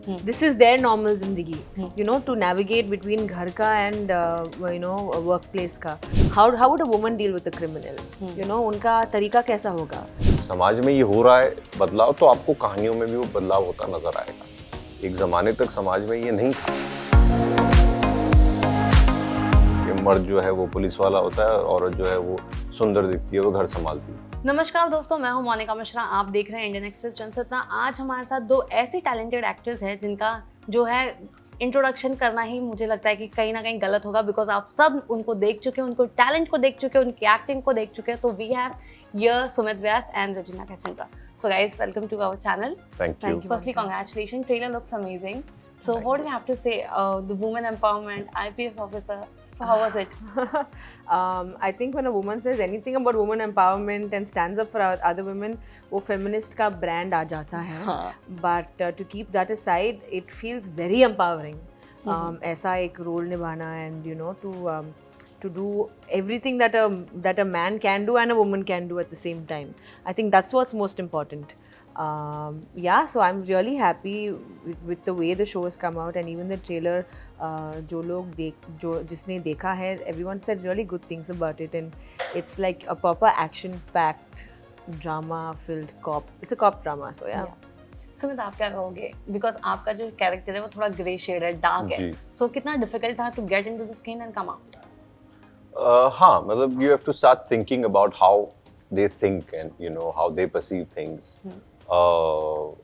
This is their normal जिंदगी, you know, to navigate between घर का and you know workplace का. How would a woman deal with a criminal? You know, उनका तरीका कैसा होगा? समाज में ये हो रहा है बदलाव, तो आपको कहानियों में भी वो बदलाव होता नजर आएगा। एक ज़माने तक समाज में ये नहीं था कि मर्द जो है वो पुलिस वाला होता है, औरत जो है वो सुंदर दिखती है, वो घर संभालती है। नमस्कार दोस्तों, मैं हूं मोनिका मिश्रा। आप देख रहे हैं इंडियन एक्सप्रेस जनसत्ता। आज हमारे साथ दो ऐसी टैलेंटेड एक्ट्रेस हैं जिनका जो है इंट्रोडक्शन करना ही मुझे लगता है कि कहीं ना कहीं गलत होगा, बिकॉज आप सब उनको देख चुके हैं, उनको टैलेंट को देख चुके हैं, उनकी एक्टिंग को देख चुके हैं। तो we have here Sumit Vyas and Regina Cassandra. So guys, welcome to our channel. Thank you. Firstly, congratulations. Trailer looks amazing. So what do you have to say? The woman empowerment, IPS officer. So how was it? I think when a woman says anything about woman empowerment and stands up for other women, वो feminist का brand आ जाता है. But to keep that aside, it feels very empowering. ऐसा एक role निभाना and you know to do everything that a man can do and a woman can do at the same time. I think that's what's most important. Yeah, so I'm really happy with the way the show has come out, and even the trailer. जिसने देखा है, everyone said really good things about it, and it's like a proper action-packed, drama-filled cop. It's a cop drama, so yeah. Sumit, आप क्या कहोगे? Because आपका जो character है वो थोड़ा ग्रे शेड है, डार्क है. सो कितना डिफिकल्ट था to get into the skin and come out? हाँ, मतलब you have to start thinking about how they think and you know how they perceive things.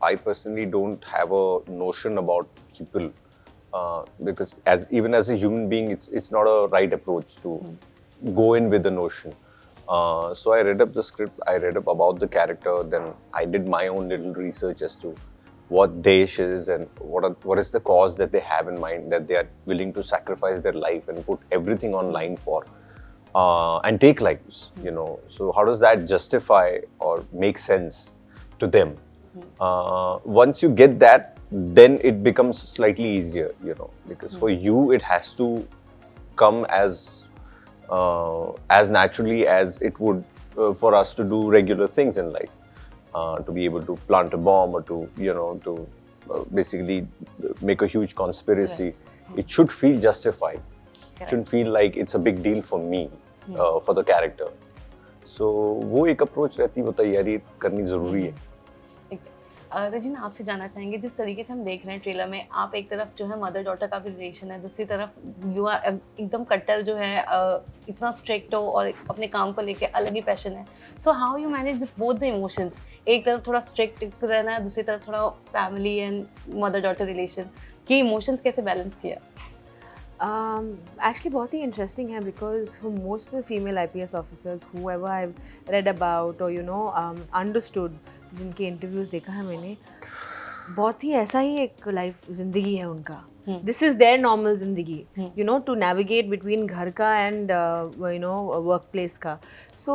I personally don't have a notion about people because even as a human being, it's not a right approach to go in with a notion. So I read up the script, I read up about the character, then I did my own little research as to what Desh is and what is the cause that they have in mind, that they are willing to sacrifice their life and put everything on line for. And take lives, you know. So how does that justify or make sense to them? Once you get that, then it becomes slightly easier, you know, because for you it has to come as naturally as it would for us to do regular things in life. To be able to plant a bomb or to, you know, to basically make a huge conspiracy, it should feel justified. It shouldn't feel like it's a big deal for me, for the character. So वो एक approach रहती है, वो तैयारी करनी जरूरी है. रजीना, आपसे जानना चाहेंगे, जिस तरीके से हम देख रहे हैं ट्रेलर में, आप एक तरफ जो है मदर डॉटर का भी रिलेशन है, दूसरी तरफ यू आर एकदम कट्टर जो है, इतना स्ट्रिक्ट हो और अपने काम को लेके अलग ही पैशन है. So how you manage this both the emotions? एक तरफ थोड़ा स्ट्रिक्ट रहना है, दूसरी तरफ थोड़ा family and mother daughter relation, कि इमोशंस कैसे बैलेंस किया? Actually बहुत ही interesting है, because for most of the female IPS officers whoever I've read about or you know understood, जिनके इंटरव्यूज देखा है मैंने, बहुत ही ऐसा ही एक लाइफ जिंदगी है उनका. दिस इज देयर नॉर्मल जिंदगी, you know, to navigate between घर का and you know work place का. सो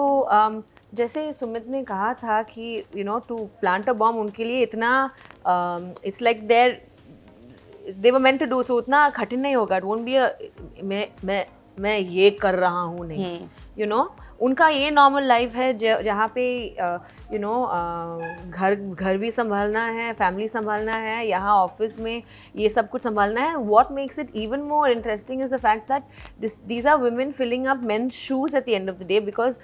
जैसे सुमित ने कहा था कि you know to plant a bomb उनके लिए इतना it's like there they were meant to do, so उतना कठिन नहीं होगा. It won't be a मैं ये कर रहा हूँ, नहीं, you know. उनका ये नॉर्मल लाइफ है जहाँ पे यू नो घर भी संभालना है, फैमिली संभालना है, यहाँ ऑफिस में ये सब कुछ संभालना है. What makes it even more interesting is the fact that these are women filling up men's shoes at the end of the day, because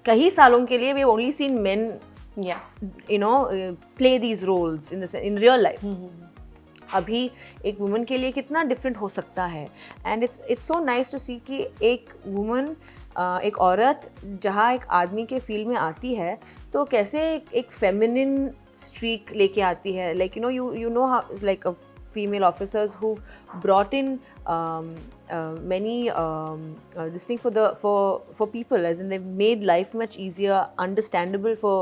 कई सालों के लिए we've only seen men you know play these roles in real life. अभी एक woman के लिए कितना different हो सकता है. And it's so nice to see कि एक वुमन, एक औरत जहाँ एक आदमी के फील्ड में आती है, तो कैसे एक फेमिनिन स्ट्रीक लेके आती है. Like you know like female officers who brought in many this thing for people, as in they've made life much easier, understandable for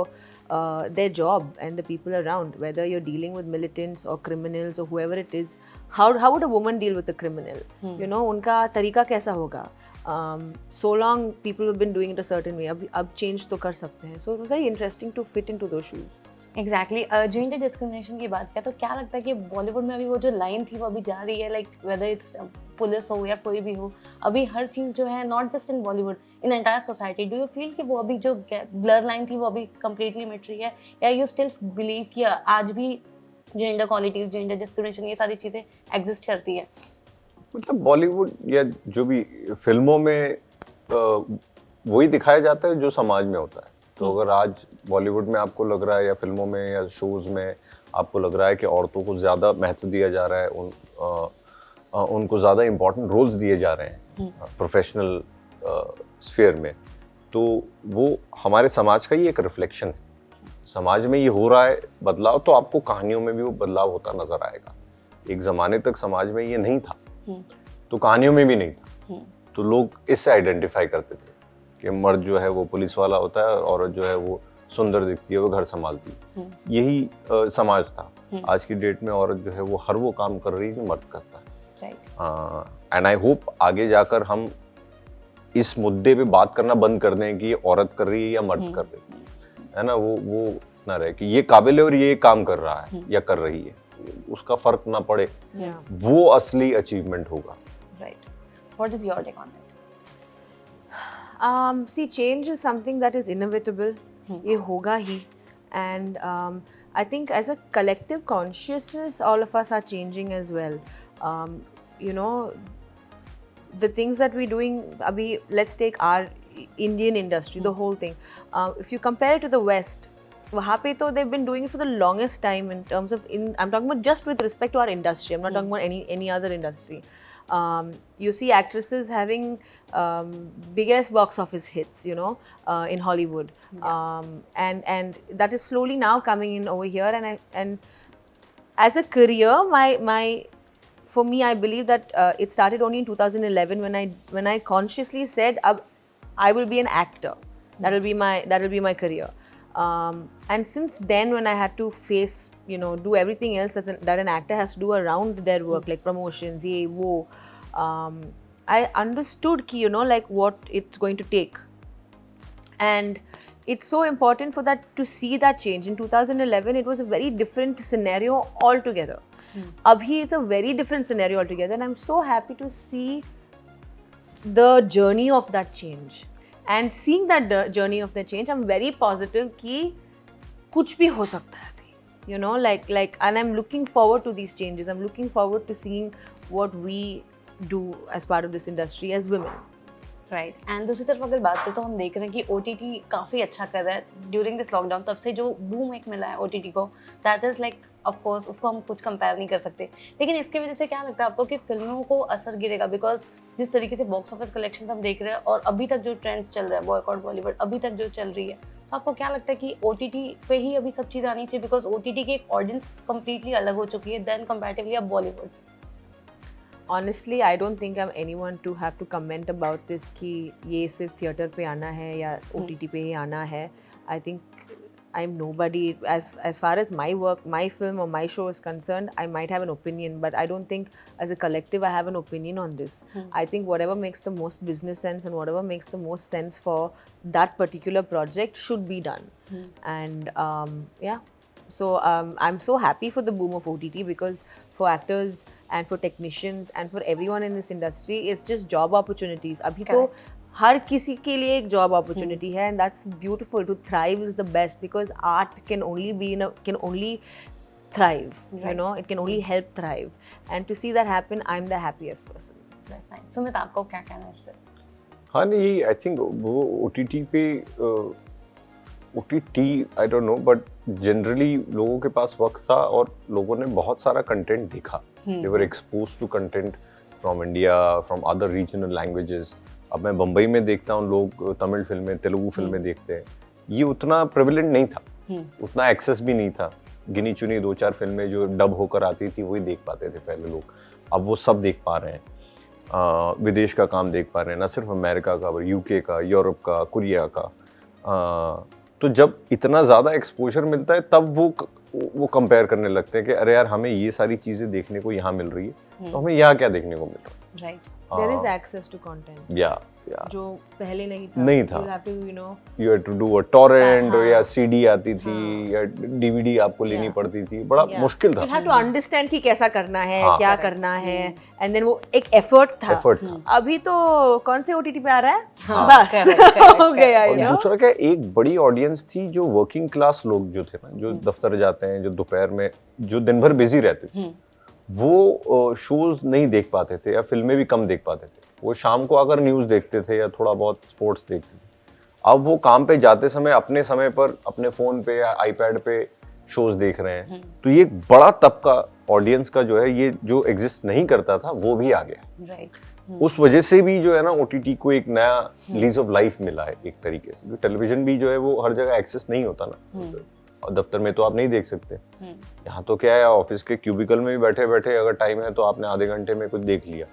their job and the people around, whether you're dealing with militants or criminals or whoever it is. How would a woman deal with a criminal? You know, उनका तरीका कैसा होगा? So long people have been doing it a certain way, अब change तो कर सकते हैं. So it was very interesting to fit into those shoes. Exactly. Gender discrimination की बात किया तो क्या लगता है कि बॉलीवुड में अभी वो जो लाइन थी वो अभी जा रही है, लाइक वेदर इट्स पुलिस हो या कोई भी हो, अभी हर चीज़ जो है, not just in Bollywood, in entire society, do you feel कि वो अभी जो ब्लर लाइन थी वो अभी कम्प्लीटली मिट रही है, या यू स्टिल बिलीव कि आज भी जेंडर क्वालिटीज, जेंडर डिस्क्रिमिनेशन, ये सारी चीज़ें एग्जिस्ट करती है। मतलब बॉलीवुड या जो भी फिल्मों में वही दिखाया जाता है जो समाज में होता है। तो अगर आज बॉलीवुड में आपको लग रहा है या फिल्मों में या शोज़ में आपको लग रहा है कि औरतों को ज़्यादा महत्व दिया जा रहा है, उनको ज़्यादा इम्पोर्टेंट रोल्स दिए जा रहे हैं प्रोफेशनल स्फीयर में, तो वो हमारे समाज का ही एक रिफ्लेक्शन है। समाज में ये हो रहा है बदलाव, तो आपको कहानियों में भी वो बदलाव होता नजर आएगा। एक ज़माने तक समाज में ये नहीं था, तो कहानियों में भी नहीं था, तो लोग इससे आइडेंटिफाई करते थे कि मर्द जो है वो पुलिस वाला होता है और औरत जो है वो सुंदर दिखती है, वो घर संभालती है। यही समाज था। आज की डेट में औरत जो है वो हर वो काम कर रही है जो मर्द करता है। एंड आई होप आगे जाकर हम इस मुद्दे पे बात करना बंद कर दें कि ये औरत कर रही है या मर्द कर रही है ना, वो ना रहे कि ये काबिल है और ये काम कर रहा है या कर रही है, उसका फर्क ना पड़े, वो असली अचीवमेंट होगा। Right, what is your take on it? See, change is something that is inevitable. ये होगा ही, and I think as a collective consciousness, all of us are changing as well. You know, the things that we're doing, abhi, let's take our Indian industry, the whole thing. If you compare it to the West, वहाँ पे तो they've been doing it for the longest time in terms of, I'm talking about just with respect to our industry. I'm not talking about any other industry. You see actresses having biggest box office hits, you know, in Hollywood, and that is slowly now coming in over here. And as a career, for me, I believe that it started only in 2011 when I consciously said, I will be an actor. That will be my career. And since then, when I had to face, you know, do everything else that an actor has to do around their work, like promotions, ye, wo, I understood ki, you know, like what it's going to take. And it's so important for that to see that change. In 2011, it was a very different scenario altogether. Abhi is a very different scenario altogether, and I'm so happy to see the journey of that change. And seeing that journey of the change, I'm very positive कि कुछ भी हो सकता है अभी, you know, like, and I'm looking forward to these changes. I'm looking forward to seeing what we do as part of this industry as women. Right, and दूसरी तरफ अगर बात करें तो हम देख रहे हैं कि OTT काफ़ी अच्छा कर रहा है ड्यूरिंग दिस लॉकडाउन। तब से जो बूम एक मिला है OTT को, that is like, of course उसको हम कुछ कंपेयर नहीं कर सकते, लेकिन इसके वजह से क्या लगता है आपको कि फिल्मों को असर गिरेगा? बिकॉज जिस तरीके से बॉक्स ऑफिस कलेक्शन हम देख रहे हैं और अभी तक जो ट्रेंड्स चल रहा है, बॉयकॉट बॉलीवुड अभी तक जो चल रही है, तो आपको क्या लगता है कि OTT पे ही अभी सब चीज़ आनी चाहिए? बिकॉज OTT की एक ऑडियंस कम्प्लीटली अलग हो चुकी है देन कंपैरेटिवली अब Bollywood. Honestly, I don't think I'm anyone to have to comment about this कि ये सिर्फ थिएटर पे आना है या OTT पे ही आना है. I think I'm nobody. As far as my work, my film or my show is concerned, I might have an opinion, but I don't think as a collective I have an opinion on this. I think whatever makes the most business sense and whatever makes the most sense for that particular project should be done. And yeah. So I'm so happy for the boom of OTT because for actors and for technicians and for everyone in this industry, it's just job opportunities. Abhi to हर किसी के लिए एक job opportunity है, and that's beautiful. To thrive is the best because art can only thrive. Right. You know, it can only help thrive. And to see that happen, I'm the happiest person. That's nice. Sumit, आपको क्या कहना है इस पर? हाँ नहीं, I think वो OTT पे OTT I don't know, but generally लोगों के पास वक्त था और लोगों ने बहुत सारा कंटेंट देखा. They were exposed to content from India, from other regional languages. अब मैं बम्बई में देखता हूँ, लोग तमिल फिल्में, तेलुगु फिल्में देखते हैं. ये उतना प्रेवलेंट नहीं था, उतना एक्सेस भी नहीं था. गिनी चुनी 2-4 फिल्में जो डब होकर आती थी वही देख पाते थे पहले लोग. अब वो सब देख पा रहे हैं, विदेश का काम देख पा रहे हैं, ना सिर्फ अमेरिका का, UK का, यूरोप का, कोरिया का. तो जब इतना ज़्यादा एक्सपोजर मिलता है तब वो कंपेयर करने लगते हैं कि अरे यार हमें ये सारी चीज़ें देखने को यहाँ मिल रही है, तो हमें यहाँ क्या देखने को मिल रहा है. Right there is access to content या जो पहले नहीं था. You have to, you know, you had to do a torrent हाँ. या सीडी आती थी हाँ. या डीवीडी आपको लेनी Yeah. पड़ती थी, बड़ा yeah. मुश्किल था. You have to understand कि कैसा करना है, हाँ. क्या Correct. करना है, and then वो एक एफर्ट था. एफर्ट था. अभी तो कौन से OTT पे आ रहा है? हाँ, बस correct, correct, हो गया correct. और you know? दूसरा क्या, एक बड़ी ऑडियंस थी जो वर्किंग क्लास लोग जो थे ना, जो दफ्तर जाते हैं, जो दोपहर में, जो दिन भर बिजी रहते थे, वो शोज नहीं देख पाते थे या फिल्में भी कम देख पाते थे. वो शाम को अगर न्यूज़ देखते थे या थोड़ा बहुत स्पोर्ट्स देखते थे. अब वो काम पे जाते समय अपने समय पर अपने फ़ोन पे या आईपैड पे शोज देख रहे हैं. तो ये एक बड़ा तबका ऑडियंस का जो है, ये जो एग्जिस्ट नहीं करता था वो भी आ गया. राइट उस वजह से भी जो है ना OTT को एक नया लीज ऑफ लाइफ मिला है एक तरीके से. जो टेलीविजन भी जो है वो हर जगह एक्सेस नहीं होता ना, और दफ्तर में तो आप नहीं देख सकते. यहाँ तो क्या है, ऑफिस के क्यूबिकल में भी बैठे बैठे अगर टाइम है तो आपने आधे घंटे में कुछ देख लिया.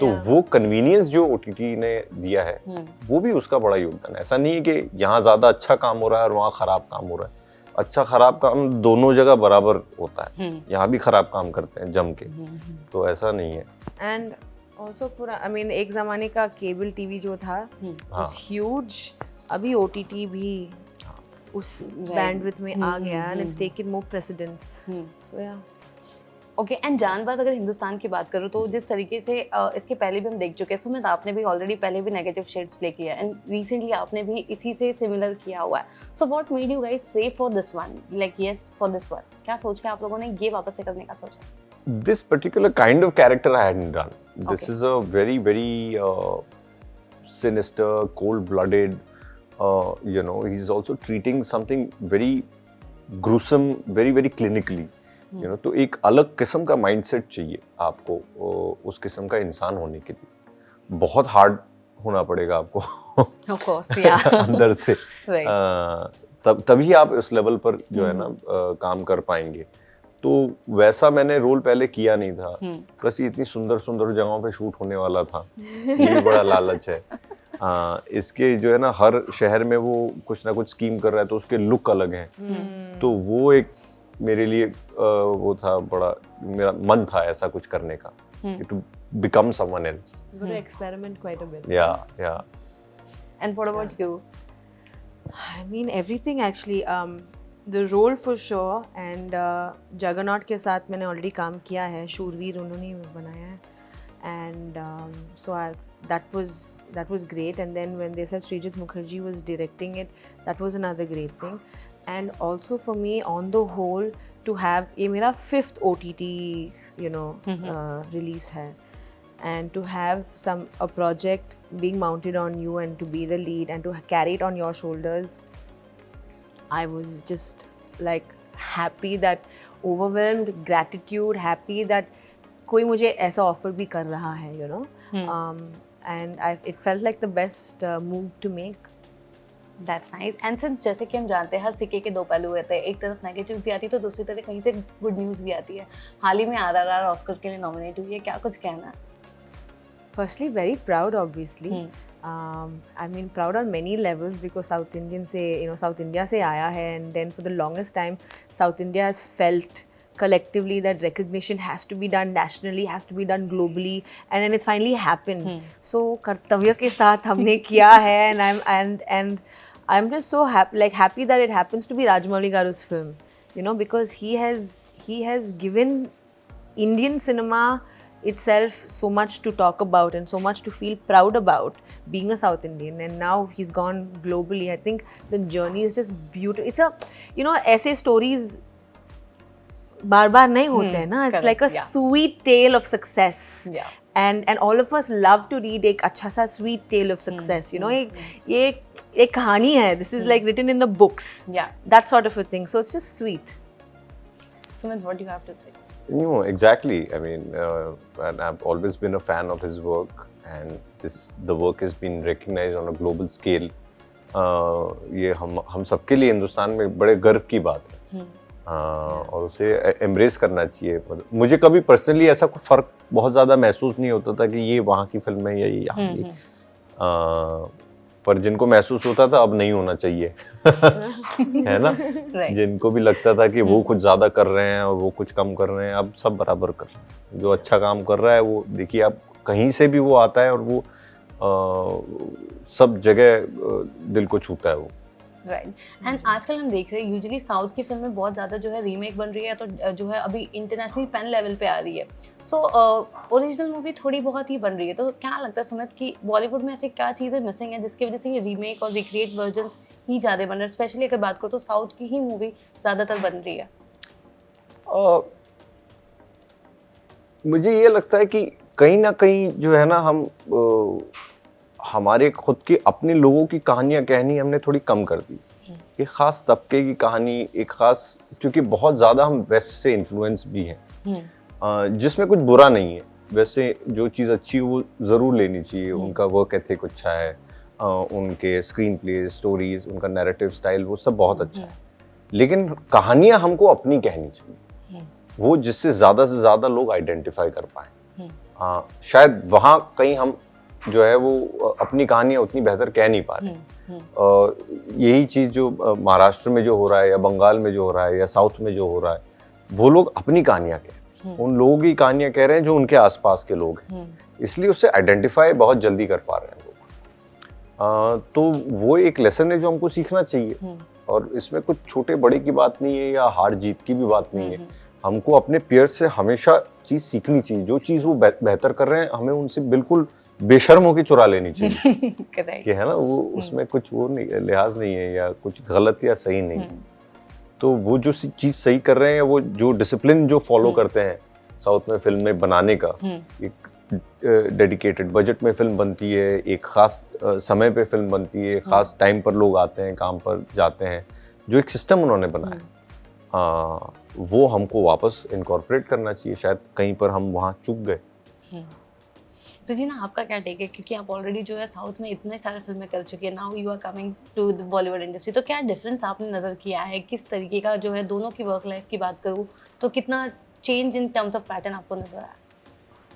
तो Yeah. वो कन्वीनियंस जो OTT ने दिया है वो भी उसका बड़ा योगदान है. ऐसा नहीं है कि यहाँ ज्यादा अच्छा काम हो रहा है और वहाँ खराब काम हो रहा है. अच्छा खराब काम दोनों जगह बराबर होता है. यहाँ भी खराब काम करते हैं जम के, तो ऐसा नहीं है. एंड ऑल्सो पूरा आई मीन एक जमाने का केबल टीवी जो था हाँ. ह्यूज. अभी OTT भी उस बैंडविड्थ में आ गया and it's taken more precedence. So yeah okay. And जानबाज अगर हिंदुस्तान की बात करूँ तो जिस तरीके से इसके पहले भी हम देख चुके हैं, सुमित आपने भी ऑलरेडी पहले भी नेगेटिव शेड्स प्ले किया है एंड रिसेंटली आपने भी इसी से सिमिलर किया हुआ है. So what made you guys say for this one, like yes for this one? क्या सोच के आप लोगों ने ये वापस से करने का सोचा? This particular kind of character I hadn't done. This Okay. is a very, very sinister, cold-blooded. He's also treating something very gruesome, very, very clinically. तो एक अलग किस्म का माइंडसेट चाहिए आपको उस किस्म का इंसान होने के लिए. बहुत हार्ड होना पड़ेगा आपको ऑफ कोर्स या अंदर से. राइट तभी आप इस लेवल पर जो है ना काम कर पाएंगे. तो वैसा मैंने रोल पहले किया नहीं था. प्लस ये इतनी सुंदर सुंदर जगहों पे शूट होने वाला था, ये भी बड़ा लालच है. इसके जो है ना हर शहर में वो कुछ ना कुछ स्कीम कर रहा है तो उसके लुक अलग हैं. तो वो एक मेरे लिए वो था, बड़ा मेरा मन था ऐसा कुछ करने का, to become someone else. got to experiment quite a bit. या and what about you? I mean everything actually. The role for sure and Jagannath के साथ मैंने already काम किया है. शूरवीर उन्होंने बनाया है and so that was great. And then when they said Srijit Mukherjee was directing it, that was another great thing. And also for me on the whole to have ये मेरा 5th OTT release है. And to have a project being mounted on you and to be the lead and to carry it on your shoulders, I was just like happy, that overwhelmed, gratitude, happy that कोई मुझे ऐसा offer भी कर रहा है, and it felt like the best move to make. That's nice. And since जैसे कि हम जानते हैं हर सिक्के के दो पहलू होते हैं, एक तरफ नेगेटिव भी आती है तो दूसरी तरफ कहीं से गुड न्यूज़ भी आती है. हाल ही में RRR ऑस्कर के लिए नॉमिनेट हुई है, क्या कुछ कहना है? Firstly, very proud, obviously. I mean, proud on many levels because South India से आया है, and then for the longest time, South India has felt collectively that recognition has to be done nationally, has to be done globally, and then it's finally happened. So कर्तव्य के साथ हमने किया है, and I'm just so happy that it happens to be Rajamouli Garu's film, because he has given Indian cinema itself so much to talk about and so much to feel proud about being a South Indian, and now he's gone globally. I think the journey is just beautiful. It's ऐसे stories बार बार नहीं होते हैं ना. It's like a sweet tale of success. Yeah. And all of us love to read एक अच्छा सा sweet tale of success. ये एक कहानी है. This is like written in the books. Yeah. That sort of a thing. So it's just sweet. Sumit, what do you have to say? No, exactly. I mean, and I've always been a fan of his work, and the work has been recognized on a global scale. ये हम सबके लिए हिंदुस्तान में बड़े गर्व की बात है. और उसे एम्ब्रेस करना चाहिए. मुझे कभी पर्सनली ऐसा कोई फर्क बहुत ज़्यादा महसूस नहीं होता था कि ये वहाँ की फिल्म है या ये यहाँ की. पर जिनको महसूस होता था अब नहीं होना चाहिए है ना. जिनको भी लगता था कि वो कुछ ज़्यादा कर रहे हैं और वो कुछ कम कर रहे हैं, अब सब बराबर कर रहे हैं. जो अच्छा काम कर रहा है वो देखिए, आप कहीं से भी वो आता है और वो सब जगह दिल को छूता है वो। राइट। एंड आजकल हम देख रहे हैं यूजुअली साउथ की फिल्में बहुत ज़्यादा जो है रीमेक बन रही है, तो जो है अभी इंटरनेशनल पेन लेवल पे आ रही है। सो ओरिजिनल मूवी थोड़ी बहुत ही बन रही है, तो क्या लगता है सुमित कि बॉलीवुड में ऐसी क्या चीज़ें मिसिंग है जिसकी वजह से ये रीमेक और रिक्रिएट वर्जन्स ही ज़्यादा बन रहे हैं? स्पेशली अगर बात करो तो साउथ की ही मूवी ज़्यादातर बन रही है। मुझे ये लगता है कि कहीं ना कहीं जो है ना हम हमारे खुद के अपने लोगों की कहानियां कहनी हमने थोड़ी कम कर दी। एक खास तबके की कहानी, एक खास, क्योंकि बहुत ज़्यादा हम वेस्ट से इन्फ्लुएंस भी हैं, जिसमें कुछ बुरा नहीं है। वैसे जो चीज़ अच्छी है वो ज़रूर लेनी चाहिए। उनका वर्क एथिक अच्छा है, उनके स्क्रीन प्ले, स्टोरीज, उनका नैरेटिव स्टाइल, वो सब बहुत अच्छा है। लेकिन कहानियां हमको अपनी कहनी चाहिए, वो जिससे ज़्यादा से ज़्यादा लोग आइडेंटिफाई कर पाएँ। शायद वहाँ कहीं हम जो है वो अपनी कहानियां उतनी बेहतर कह नहीं पा रहे। यही चीज़ जो महाराष्ट्र में जो हो रहा है या बंगाल में जो हो रहा है या साउथ में जो हो रहा है, वो लोग अपनी कहानियां कह रहे हैं, उन लोगों की कहानियां कह रहे हैं जो उनके आसपास के लोग हैं, इसलिए उससे आइडेंटिफाई बहुत जल्दी कर पा रहे हैं लोग। तो वो एक लेसन है जो हमको सीखना चाहिए, और इसमें कुछ छोटे बड़े की बात नहीं है या हार जीत की भी बात नहीं है। हमको अपने पीयर से हमेशा चीज़ सीखनी चाहिए। जो चीज़ वो बेहतर कर रहे हैं, हमें उनसे बिल्कुल बेशर्म होकर चुरा लेनी चाहिए। कि है ना, वो उसमें कुछ वो नहीं, लिहाज नहीं है या कुछ गलत या सही नहीं है। तो वो जो चीज़ सही कर रहे हैं, वो जो डिसिप्लिन जो फॉलो करते हैं साउथ में फिल्म में बनाने का, एक डेडिकेटेड बजट में फिल्म बनती है, एक खास समय पे फिल्म बनती है, खास टाइम पर लोग आते हैं, काम पर जाते हैं, जो एक सिस्टम उन्होंने बनाया, वो हमको वापस इनकॉर्पोरेट करना चाहिए। शायद कहीं पर हम वहाँ चूक गए। रजीना, आपका क्या टेक है, क्योंकि आप ऑलरेडी जो है साउथ में इतने सारे फिल्में कर चुकी है, now you are coming to the Bollywood industry, तो क्या डिफरेंस आपने नज़र किया है? किस तरीके का जो है, दोनों की वर्क लाइफ की बात करूँ तो कितना change in terms of pattern आपको नजर आया?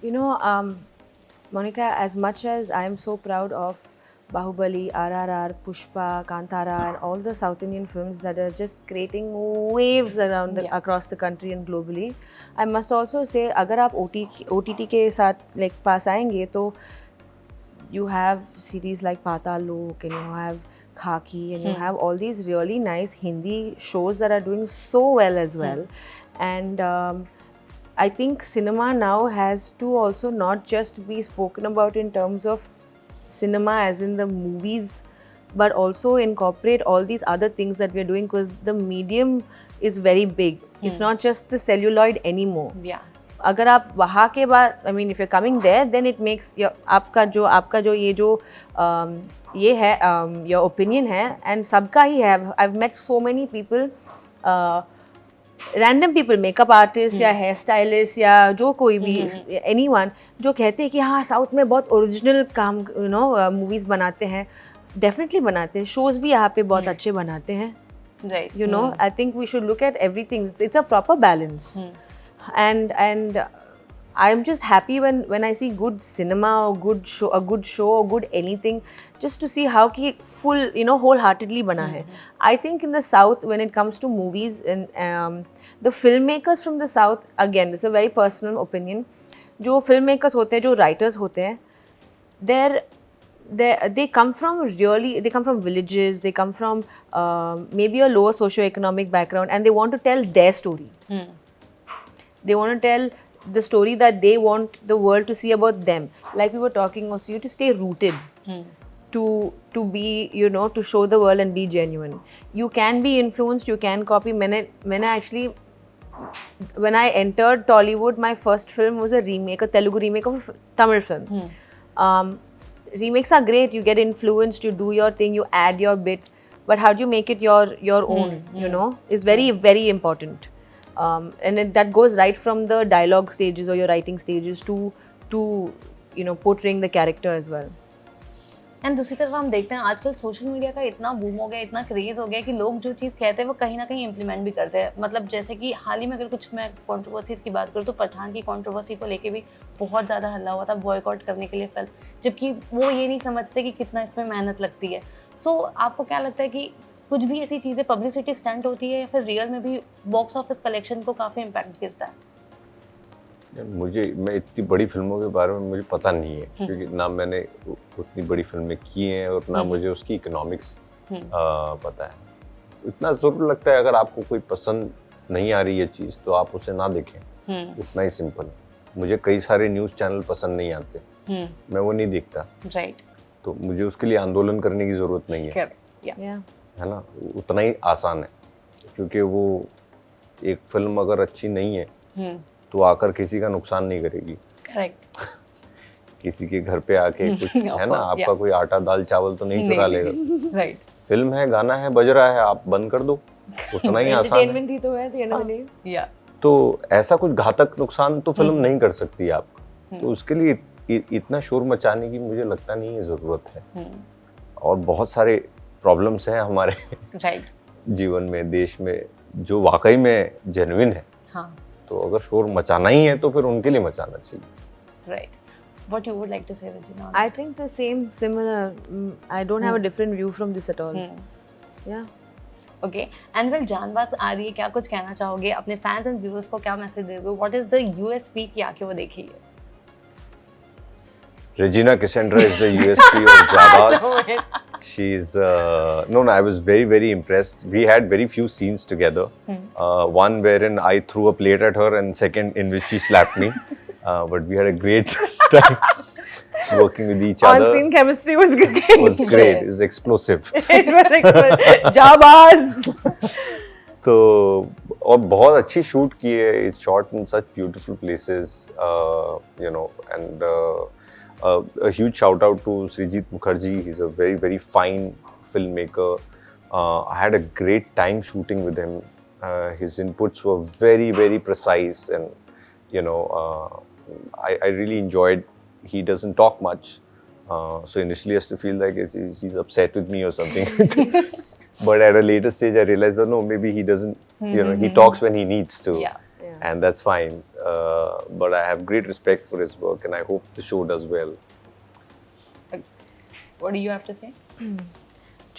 You know, Monica, as much as I am so proud of Bahubali, RRR, Pushpa, Kantara, and all the South Indian films that are just creating waves around across the country and globally, I must also say, अगर आप OTT के साथ like पास आएंगे, तो you have series like Paatal Lok, and you have Khaki, and you have all these really nice Hindi shows that are doing so well as well, and I think cinema now has to also not just be spoken about in terms of cinema as in the movies, but also incorporate all these other things that we are doing, because the medium is very big. It's not just the celluloid anymore. Yeah. अगर आप वहाँ के बाद, I mean, if you're coming there, then it makes your आपका जो ये जो ये है your opinion है, and सबका ही है. I've met so many people, random people, makeup artist या हेयर स्टाइलिस्ट या जो कोई भी एनीवन, जो कहते हैं कि हाँ साउथ में बहुत ओरिजिनल काम मूवीज़ बनाते हैं. डेफिनेटली बनाते हैं, शोज़ भी यहाँ पे बहुत अच्छे बनाते हैं. Right, I think we should look at everything. It's a proper balance, and I am just happy when I see good cinema or a good show or good anything, just to see how कि full wholeheartedly बना है. I think in the South, when it comes to movies, and the filmmakers from the South, again it's a very personal opinion, जो filmmakers होते हैं, जो writers होते हैं, they come from villages, they come from maybe a lower socio-economic background, and they want to tell their story. They want to tell the story that they want the world to see about them. Like we were talking also, you to stay rooted, to be, to show the world and be genuine. You can be influenced, you can copy. मैंने actually, when I entered Tollywood, my first film was a Telugu remake of a Tamil film. Remakes are great, you get influenced, you do your thing, you add your bit, but how do you make it your own, is very, very important. And that goes right from the dialogue stages or your writing stages to portraying the character as well. And दूसरी तरफ हम देखते हैं आजकल social media का इतना boom हो गया, इतना क्रेज हो गया कि लोग जो चीज़ कहते हैं वो कहीं ना कहीं इम्प्लीमेंट भी करते हैं. मतलब जैसे कि हाल ही में अगर कुछ मैं कंट्रोवर्सीज़ की बात करूँ तो पठान की कंट्रोवर्सी को लेके भी बहुत ज़्यादा हल्ला हुआ था, बॉयकॉट करने के लिए फिल्म, जबकि वो ये नहीं समझते कि कितना इसमें मेहनत लगती है. सो आपको क्या लगता है कि कुछ भी ऐसी चीज़ें पब्लिसिटी स्टंट होती है या फिर रियल में भी बॉक्स ऑफिस कलेक्शन को काफ़ी इम्पैक्ट गिरता है? मैं इतनी बड़ी फिल्मों के बारे में मुझे पता नहीं है, क्योंकि ना मैंने उतनी बड़ी फिल्में की हैं और ना मुझे उसकी इकोनॉमिक्स पता है। इतना ज़रूर लगता है, अगर आपको कोई पसंद नहीं आ रही है चीज़ तो आप उसे ना देखें, उतना ही सिंपल। मुझे कई सारे न्यूज़ चैनल पसंद नहीं आते, मैं वो नहीं देखता, राइट, तो मुझे उसके लिए आंदोलन करने की ज़रूरत नहीं है, करेक्ट, Yeah. है ना, उतना ही आसान है। क्योंकि वो एक फिल्म अगर अच्छी नहीं है तो आकर किसी का नुकसान नहीं करेगी, करेक्ट, किसी के घर पे आके कुछ है ना, course, आपका कोई आटा दाल चावल तो नहीं चुरा लेगा। राइट, फिल्म है, गाना है, बज रहा है, आप बंद कर दो, उतना ही आसान है। Entertainment ही तो है, at the end of the day. या, तो ऐसा कुछ घातक नुकसान तो फिल्म नहीं कर सकती आप, तो उसके लिए इतना शोर मचाने की मुझे लगता नहीं है ज़रूरत है। और बहुत सारे प्रॉब्लम्स हैं हमारे राइट, जीवन में, देश में, जो वाकई में जेन्युइन है। हाँ, तो अगर शोर मचाना ही है तो फिर उनके लिए मचाना चाहिए। Right. What you would like to say, Regina? I think the same, similar. I don't have a different view from this at all. Yeah. Okay, and well जानबाज आ रही है, क्या कुछ कहना चाहोगे अपने फैंस एंड व्यूअर्स को, क्या मैसेज दोगे? व्हाट इज द यूएसपी कि आके वो देखेंगे? Regina Cassandra is the USP of Jabaz. She's no, I was very, very impressed. We had very few scenes together. One wherein I threw a plate at her, and second in which she slapped me. But we had a great time working with each other. On-screen chemistry was great. It was great. It was explosive. It was explosive. Jabaz. तो और बहुत अच्छी shoot की है. It's shot in such beautiful places, you know, and a huge shout out to Srijit Mukherjee. He's a very, very fine filmmaker. I had a great time shooting with him. His inputs were very, very precise, and you know, I really enjoyed. He doesn't talk much, so initially I used to feel like he's upset with me or something. But at a later stage, I realized that no, maybe he doesn't. You know, he talks when he needs to, Yeah. and that's fine. But I have great respect for his work, and I hope the show does well. What do you have to say?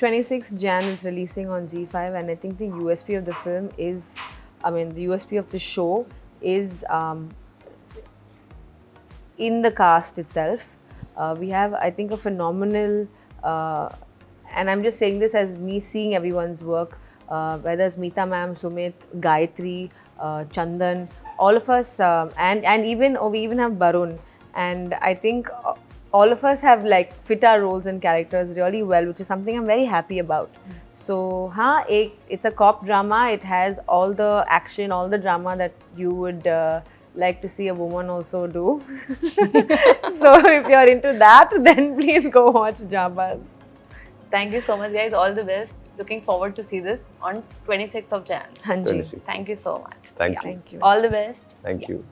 26th Jan is releasing on Z5, and I think the USP of the film is, I mean, the USP of the show is in the cast itself. We have, I think, a phenomenal, and I'm just saying this as me seeing everyone's work, whether it's Meeta ma'am, Sumit, Gayatri, Chandan, all of us, and even we even have Barun, and I think all of us have like fit our roles and characters really well, which is something I'm very happy about. So, it's a cop drama. It has all the action, all the drama that you would like to see a woman also do. So, if you're into that, then please go watch Jabaz. Thank you so much, guys. All the best. Looking forward to see this on 26th of Jan. Hanji. 26. Thank you so much. Thank you. Thank you. All the best. Thank you.